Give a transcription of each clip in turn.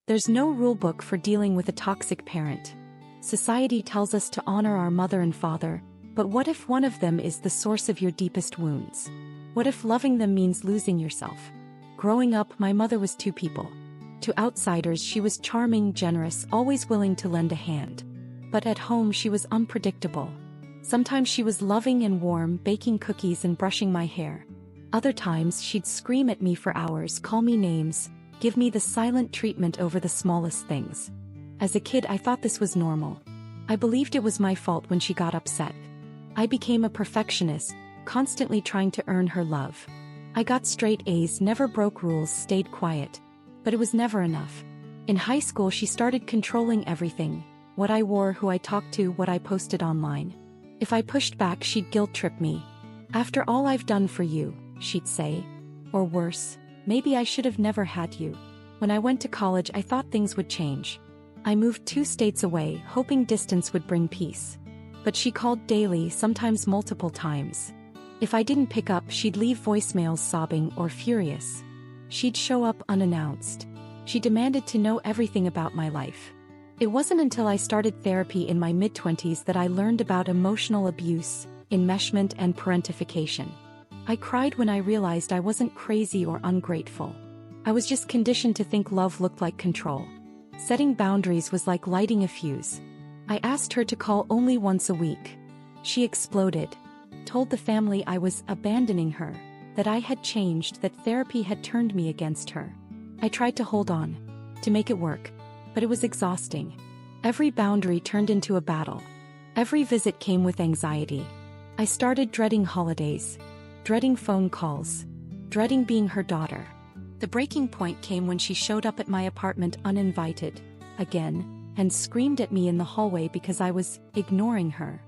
There's no rulebook for dealing with a toxic parent. Society tells us to honor our mother and father, but what if one of them is the source of your deepest wounds? What if loving them means losing yourself? Growing up, my mother was two people. To outsiders, she was charming, generous, always willing to lend a hand. But at home, she was unpredictable. Sometimes she was loving and warm, baking cookies and brushing my hair. Other times, she'd scream at me for hours, call me names, give me the silent treatment over the smallest things. As a kid, I thought this was normal. I believed it was my fault when she got upset. I became a perfectionist, constantly trying to earn her love. I got straight A's, never broke rules, stayed quiet. But it was never enough. In high school, she started controlling everything: what I wore, who I talked to, what I posted online. If I pushed back, she'd guilt-trip me. "After all I've done for you," she'd say. Or worse, "Maybe I should have never had you." When I went to college, I thought things would change. I moved 2 states away, hoping distance would bring peace. But she called daily, sometimes multiple times. If I didn't pick up, she'd leave voicemails sobbing or furious. She'd show up unannounced. She demanded to know everything about my life. It wasn't until I started therapy in my mid-20s that I learned about emotional abuse, enmeshment, and parentification. I cried when I realized I wasn't crazy or ungrateful. I was just conditioned to think love looked like control. Setting boundaries was like lighting a fuse. I asked her to call only once a week. She exploded. Told the family I was abandoning her, that I had changed, that therapy had turned me against her. I tried to hold on, to make it work, but it was exhausting. Every boundary turned into a battle. Every visit came with anxiety. I started dreading holidays, dreading phone calls, dreading being her daughter. The breaking point came when she showed up at my apartment uninvited, again, and screamed at me in the hallway because I was ignoring her.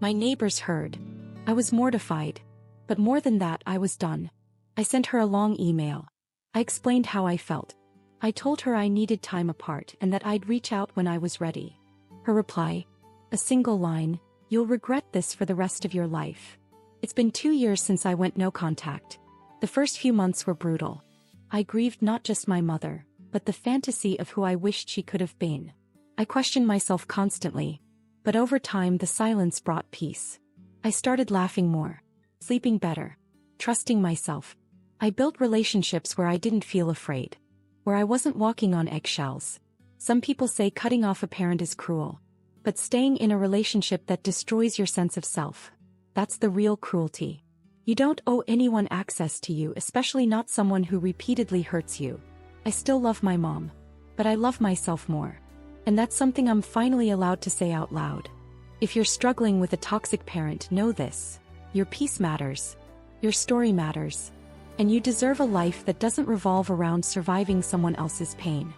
My neighbors heard. I was mortified. But more than that, I was done. I sent her a long email. I explained how I felt. I told her I needed time apart and that I'd reach out when I was ready. Her reply? A single line: "You'll regret this for the rest of your life." It's been 2 years since I went no contact. The first few months were brutal. I grieved not just my mother, but the fantasy of who I wished she could have been. I questioned myself constantly. But over time, the silence brought peace. I started laughing more, sleeping better, trusting myself. I built relationships where I didn't feel afraid, where I wasn't walking on eggshells. Some people say cutting off a parent is cruel. But staying in a relationship that destroys your sense of self, that's the real cruelty. You don't owe anyone access to you, especially not someone who repeatedly hurts you. I still love my mom, but I love myself more. And that's something I'm finally allowed to say out loud. If you're struggling with a toxic parent, know this: your peace matters, your story matters, and you deserve a life that doesn't revolve around surviving someone else's pain.